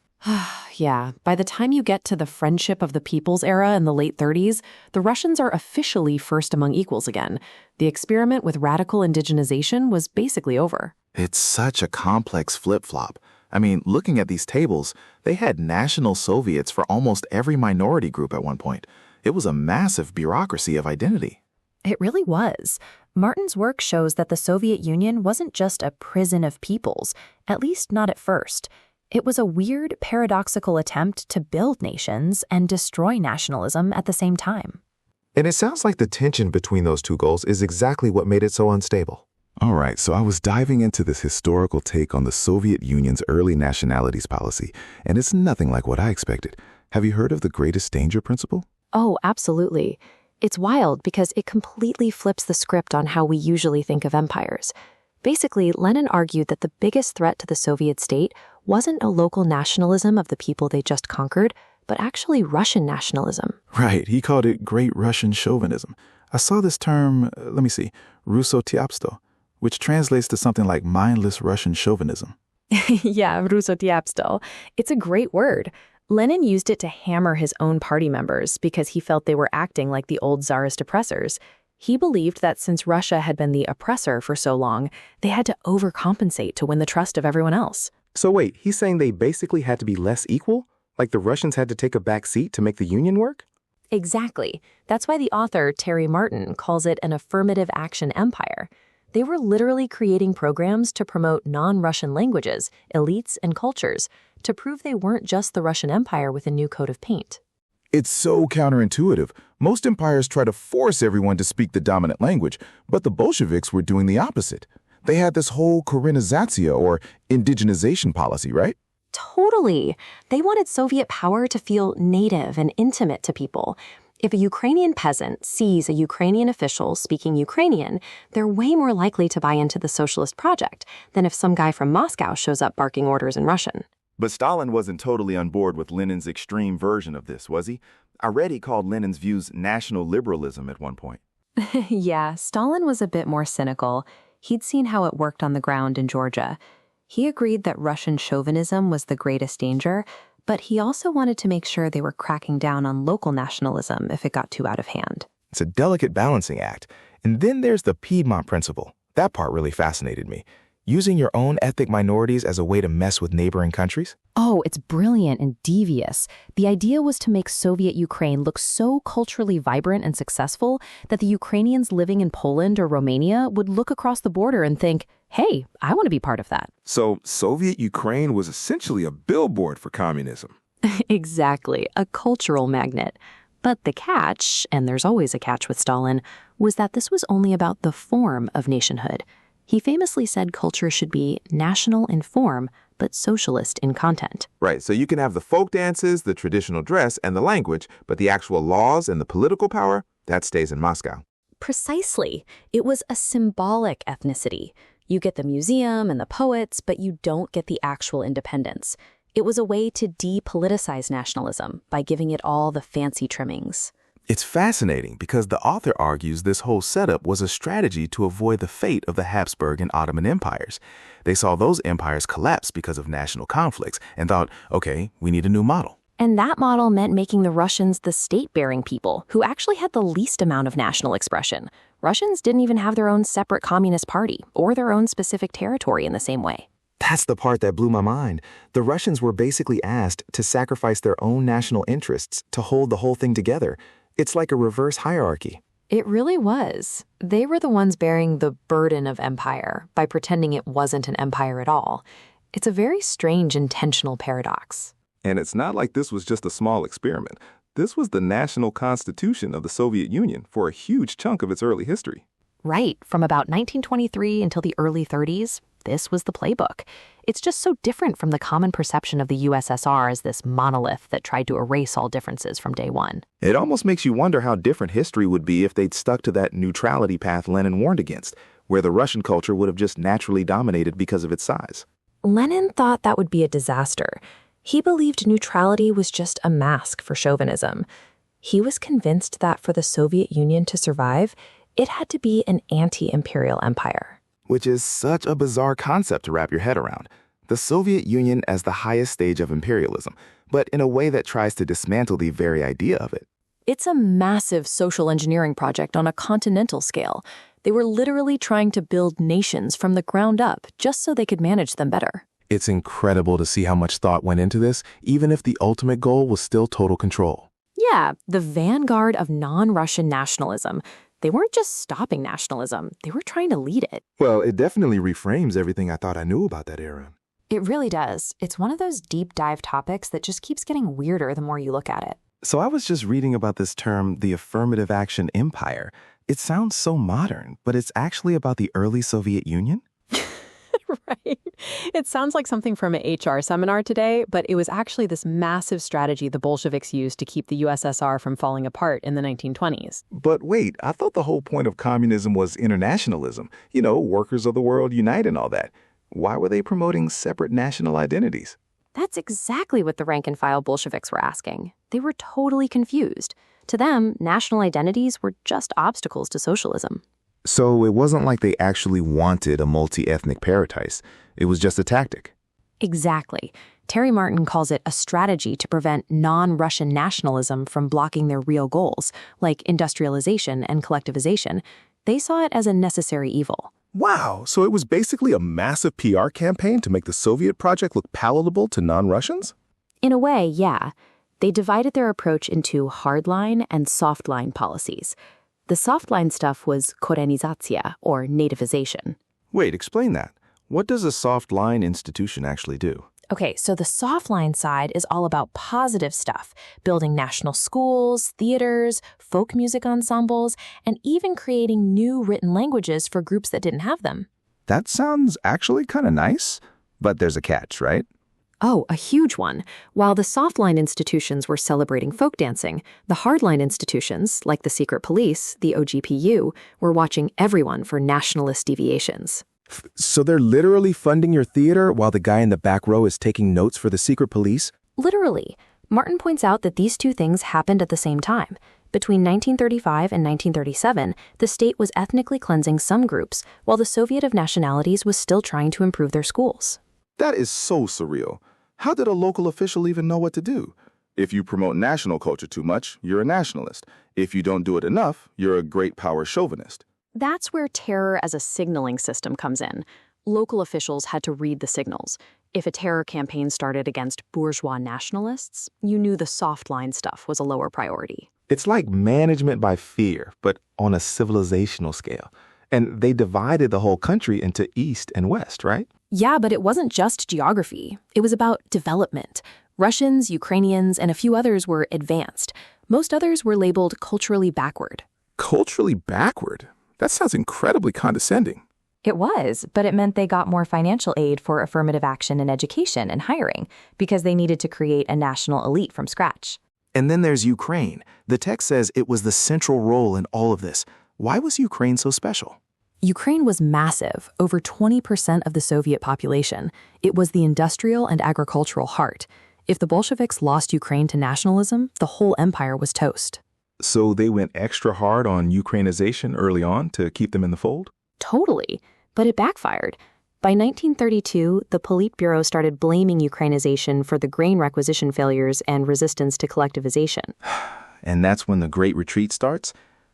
Yeah, by the time you get to the Friendship of the Peoples era in the late 30s, the Russians are officially first among equals again. The experiment with radical indigenization was basically over. It's such a complex flip-flop. I mean, looking at these tables, they had national Soviets for almost every minority group at one point. It was a massive bureaucracy of identity. It really was. Martin's work shows that the Soviet Union wasn't just a prison of peoples, at least not at first. It was a weird, paradoxical attempt to build nations and destroy nationalism at the same time. And it sounds like the tension between those two goals is exactly what made it so unstable. All right, so I was diving into this historical take on the Soviet Union's early nationalities policy, and it's nothing like what I expected. Have you heard of the greatest danger principle? Oh, absolutely. It's wild because it completely flips the script on how we usually think of empires. Basically, Lenin argued that the biggest threat to the Soviet state wasn't a local nationalism of the people they just conquered, but actually Russian nationalism. Right, he called it Great Russian Chauvinism. I saw this term, Russotiapstvo, which translates to something like mindless Russian chauvinism. Yeah, Russotiapstvo. It's a great word. Lenin used it to hammer his own party members because he felt they were acting like the old Tsarist oppressors. He believed that since Russia had been the oppressor for so long, they had to overcompensate to win the trust of everyone else. So wait, he's saying they basically had to be less equal? Like the Russians had to take a back seat to make the Union work? Exactly. That's why the author, Terry Martin, calls it an affirmative action empire. They were literally creating programs to promote non-Russian languages, elites, and cultures to prove they weren't just the Russian Empire with a new coat of paint. It's so counterintuitive. Most empires try to force everyone to speak the dominant language, but the Bolsheviks were doing the opposite. They had this whole Korenizatsiya or indigenization policy, right? Totally. They wanted Soviet power to feel native and intimate to people. If a Ukrainian peasant sees a Ukrainian official speaking Ukrainian, they're way more likely to buy into the socialist project than if some guy from Moscow shows up barking orders in Russian. But Stalin wasn't totally on board with Lenin's extreme version of this, was he? I read he called Lenin's views national liberalism at one point. Yeah, Stalin was a bit more cynical. He'd seen how it worked on the ground in Georgia. He agreed that Russian chauvinism was the greatest danger, but he also wanted to make sure they were cracking down on local nationalism if it got too out of hand. It's a delicate balancing act. And then there's the Piedmont Principle. That part really fascinated me. Using your own ethnic minorities as a way to mess with neighboring countries? Oh, it's brilliant and devious. The idea was to make Soviet Ukraine look so culturally vibrant and successful that the Ukrainians living in Poland or Romania would look across the border and think, hey, I want to be part of that. So Soviet Ukraine was essentially a billboard for communism. Exactly, a cultural magnet. But the catch, and there's always a catch with Stalin, was that this was only about the form of nationhood. He famously said culture should be national in form, but socialist in content. Right, so you can have the folk dances, the traditional dress, and the language, but the actual laws and the political power, that stays in Moscow. Precisely. It was a symbolic ethnicity. You get the museum and the poets, but you don't get the actual independence. It was a way to depoliticize nationalism by giving it all the fancy trimmings. It's fascinating because the author argues this whole setup was a strategy to avoid the fate of the Habsburg and Ottoman empires. They saw those empires collapse because of national conflicts and thought, okay, we need a new model. And that model meant making the Russians the state-bearing people who actually had the least amount of national expression. Russians didn't even have their own separate communist party or their own specific territory in the same way. That's the part that blew my mind. The Russians were basically asked to sacrifice their own national interests to hold the whole thing together. It's like a reverse hierarchy. It really was. They were the ones bearing the burden of empire by pretending it wasn't an empire at all. It's a very strange intentional paradox. And it's not like this was just a small experiment. This was the national constitution of the Soviet Union for a huge chunk of its early history. Right, from about 1923 until the early 30s, this was the playbook. It's just so different from the common perception of the USSR as this monolith that tried to erase all differences from day one. It almost makes you wonder how different history would be if they'd stuck to that neutrality path Lenin warned against, where the Russian culture would have just naturally dominated because of its size. Lenin thought that would be a disaster. He believed neutrality was just a mask for chauvinism. He was convinced that for the Soviet Union to survive, it had to be an anti-imperial empire. Which is such a bizarre concept to wrap your head around. The Soviet Union as the highest stage of imperialism, but in a way that tries to dismantle the very idea of it. It's a massive social engineering project on a continental scale. They were literally trying to build nations from the ground up just so they could manage them better. It's incredible to see how much thought went into this, even if the ultimate goal was still total control. Yeah, the vanguard of non-Russian nationalism. They weren't just stopping nationalism, they were trying to lead it. Well, it definitely reframes everything I thought I knew about that era. It really does. It's one of those deep dive topics that just keeps getting weirder the more you look at it. So I was just reading about this term, the affirmative action empire. It sounds so modern, but it's actually about the early Soviet Union? Right. It sounds like something from an HR seminar today, but it was actually this massive strategy the Bolsheviks used to keep the USSR from falling apart in the 1920s. But wait, I thought the whole point of communism was internationalism. You know, workers of the world unite and all that. Why were they promoting separate national identities? That's exactly what the rank-and-file Bolsheviks were asking. They were totally confused. To them, national identities were just obstacles to socialism. So it wasn't like they actually wanted a multi-ethnic paradise. It was just a tactic. Exactly. Terry Martin calls it a strategy to prevent non-Russian nationalism from blocking their real goals, like industrialization and collectivization. They saw it as a necessary evil. Wow, so it was basically a massive PR campaign to make the Soviet project look palatable to non-Russians? In a way, yeah. They divided their approach into hardline and softline policies. The softline stuff was korenizatsiya, or nativization. Wait, explain that. What does a soft line institution actually do? Okay, so the softline side is all about positive stuff, building national schools, theaters, folk music ensembles, and even creating new written languages for groups that didn't have them. That sounds actually kind of nice, but there's a catch, right? Oh, a huge one. While the softline institutions were celebrating folk dancing, the hardline institutions, like the secret police, the OGPU, were watching everyone for nationalist deviations. So they're literally funding your theater while the guy in the back row is taking notes for the secret police? Literally. Martin points out that these two things happened at the same time. Between 1935 and 1937, the state was ethnically cleansing some groups, while the Soviet of nationalities was still trying to improve their schools. That is so surreal. How did a local official even know what to do? If you promote national culture too much, you're a nationalist. If you don't do it enough, you're a great power chauvinist. That's where terror as a signaling system comes in. Local officials had to read the signals. If a terror campaign started against bourgeois nationalists, you knew the softline stuff was a lower priority. It's like management by fear, but on a civilizational scale. And they divided the whole country into East and West, right? Yeah, but it wasn't just geography. It was about development. Russians, Ukrainians, and a few others were advanced. Most others were labeled culturally backward. Culturally backward? That sounds incredibly condescending. It was, but it meant they got more financial aid for affirmative action in education and hiring because they needed to create a national elite from scratch. And then there's Ukraine. The text says it was the central role in all of this. Why was Ukraine so special? Ukraine was massive, over 20% of the Soviet population. It was the industrial and agricultural heart. If the Bolsheviks lost Ukraine to nationalism, the whole empire was toast. So they went extra hard on Ukrainization early on to keep them in the fold? Totally. But it backfired. By 1932, the Politburo started blaming Ukrainization for the grain requisition failures and resistance to collectivization. And that's when the Great Retreat starts?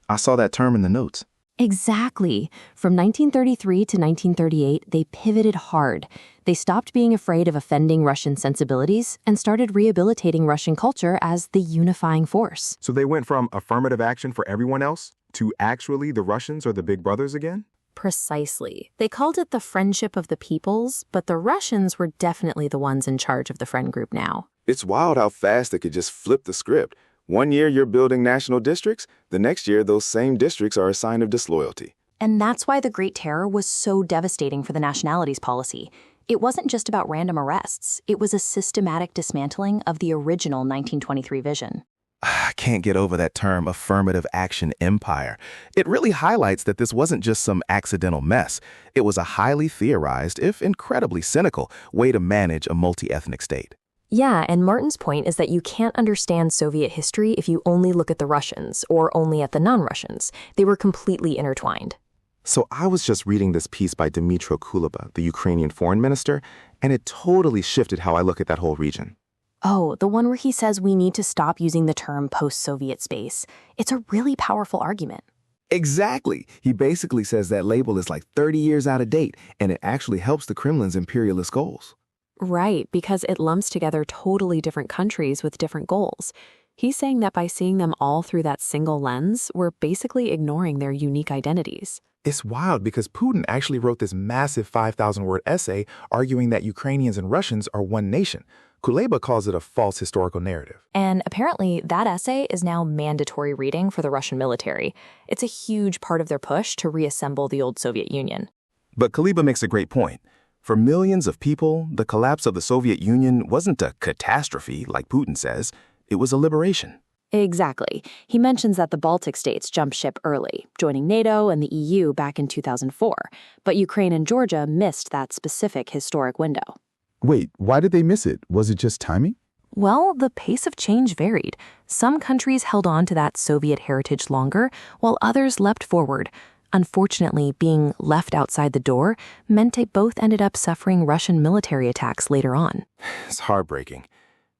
I saw that term in the notes. Exactly. From 1933 to 1938, they pivoted hard. They stopped being afraid of offending Russian sensibilities and started rehabilitating Russian culture as the unifying force. So they went from affirmative action for everyone else to actually the Russians are the big brothers again? Precisely. They called it the friendship of the peoples, but the Russians were definitely the ones in charge of the friend group now. It's wild how fast they could just flip the script. One year you're building national districts, the next year those same districts are a sign of disloyalty. And that's why the Great Terror was so devastating for the nationalities policy. It wasn't just about random arrests. It was a systematic dismantling of the original 1923 vision. I can't get over that term, affirmative action empire. It really highlights that this wasn't just some accidental mess. It was a highly theorized, if incredibly cynical, way to manage a multi-ethnic state. Yeah, and Martin's point is that you can't understand Soviet history if you only look at the Russians or only at the non-Russians. They were completely intertwined. So I was just reading this piece by Dmytro Kuleba, the Ukrainian foreign minister, and it totally shifted how I look at that whole region. Oh, the one where he says we need to stop using the term post-Soviet space. It's a really powerful argument. Exactly. He basically says that label is like 30 years out of date, and it actually helps the Kremlin's imperialist goals. Right, because it lumps together totally different countries with different goals. He's saying that by seeing them all through that single lens, we're basically ignoring their unique identities. It's wild because Putin actually wrote this massive 5,000-word essay arguing that Ukrainians and Russians are one nation. Kuleba calls it a false historical narrative. And apparently that essay is now mandatory reading for the Russian military. It's a huge part of their push to reassemble the old Soviet Union. But Kuleba makes a great point. For millions of people, the collapse of the Soviet Union wasn't a catastrophe, like Putin says. It was a liberation. Exactly. He mentions that the Baltic states jumped ship early, joining NATO and the EU back in 2004. But Ukraine and Georgia missed that specific historic window. Wait, why did they miss it? Was it just timing? Well, the pace of change varied. Some countries held on to that Soviet heritage longer, while others leapt forward. Unfortunately, being left outside the door meant they both ended up suffering Russian military attacks later on. It's heartbreaking.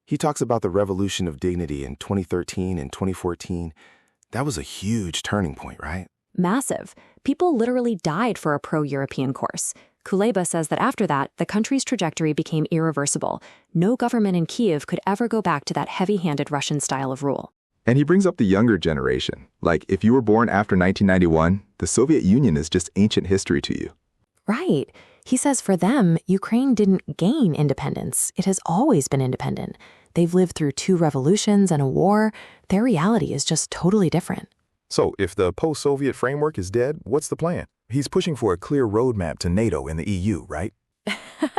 He talks about the Revolution of Dignity in 2013 and 2014. That was a huge turning point, right? Massive. People literally died for a pro-European course. Kuleba says that after that, the country's trajectory became irreversible. No government in Kyiv could ever go back to that heavy-handed Russian style of rule. And he brings up the younger generation. Like, if you were born after 1991, the Soviet Union is just ancient history to you. Right. He says for them, Ukraine didn't gain independence. It has always been independent. They've lived through 2 revolutions and a war. Their reality is just totally different. So, if the post-Soviet framework is dead, what's the plan? He's pushing for a clear roadmap to NATO and the EU, right?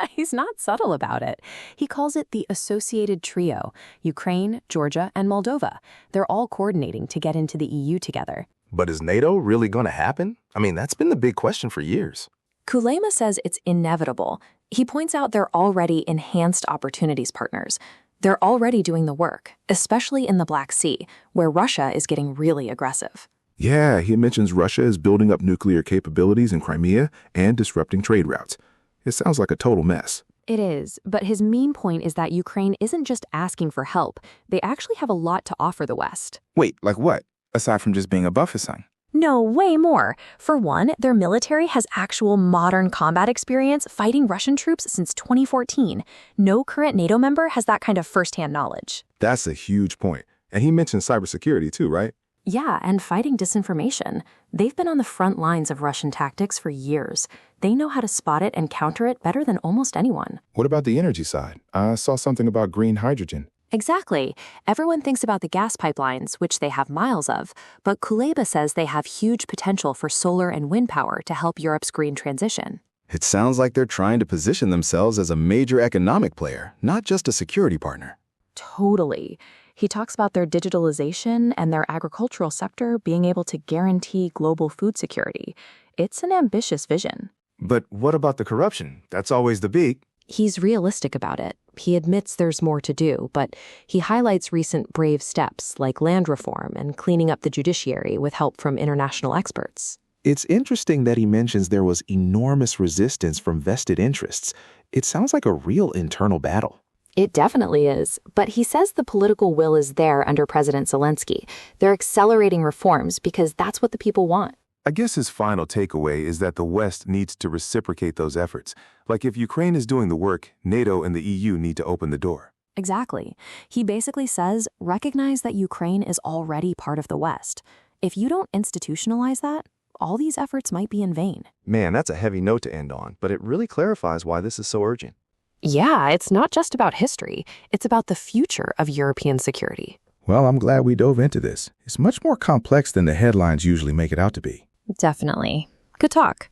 He's not subtle about it. He calls it the associated trio, Ukraine, Georgia, and Moldova. They're all coordinating to get into the EU together. But is NATO really going to happen? I mean, that's been the big question for years. Kulema says it's inevitable. He points out they're already enhanced opportunities partners. They're already doing the work, especially in the Black Sea, where Russia is getting really aggressive. Yeah, he mentions Russia is building up nuclear capabilities in Crimea and disrupting trade routes. It sounds like a total mess. It is, but his main point is that Ukraine isn't just asking for help. They actually have a lot to offer the West. Wait, like what? Aside from just being a buffer zone? No, way more. For one, their military has actual modern combat experience fighting Russian troops since 2014. No current NATO member has that kind of firsthand knowledge. That's a huge point. And he mentioned cybersecurity too, right? Yeah, and fighting disinformation. They've been on the front lines of Russian tactics for years. They know how to spot it and counter it better than almost anyone. What about the energy side? I saw something about green hydrogen. Exactly. Everyone thinks about the gas pipelines, which they have miles of, but Kuleba says they have huge potential for solar and wind power to help Europe's green transition. It sounds like they're trying to position themselves as a major economic player, not just a security partner. Totally. He talks about their digitalization and their agricultural sector being able to guarantee global food security. It's an ambitious vision. But what about the corruption? That's always the big. He's realistic about it. He admits there's more to do, but he highlights recent brave steps like land reform and cleaning up the judiciary with help from international experts. It's interesting that he mentions there was enormous resistance from vested interests. It sounds like a real internal battle. It definitely is, but he says the political will is there under President Zelensky. They're accelerating reforms because that's what the people want. I guess his final takeaway is that the West needs to reciprocate those efforts. Like if Ukraine is doing the work, NATO and the EU need to open the door. Exactly. He basically says, recognize that Ukraine is already part of the West. If you don't institutionalize that, all these efforts might be in vain. Man, that's a heavy note to end on, but it really clarifies why this is so urgent. Yeah, it's not just about history. It's about the future of European security. Well, I'm glad we dove into this. It's much more complex than the headlines usually make it out to be. Definitely. Good talk.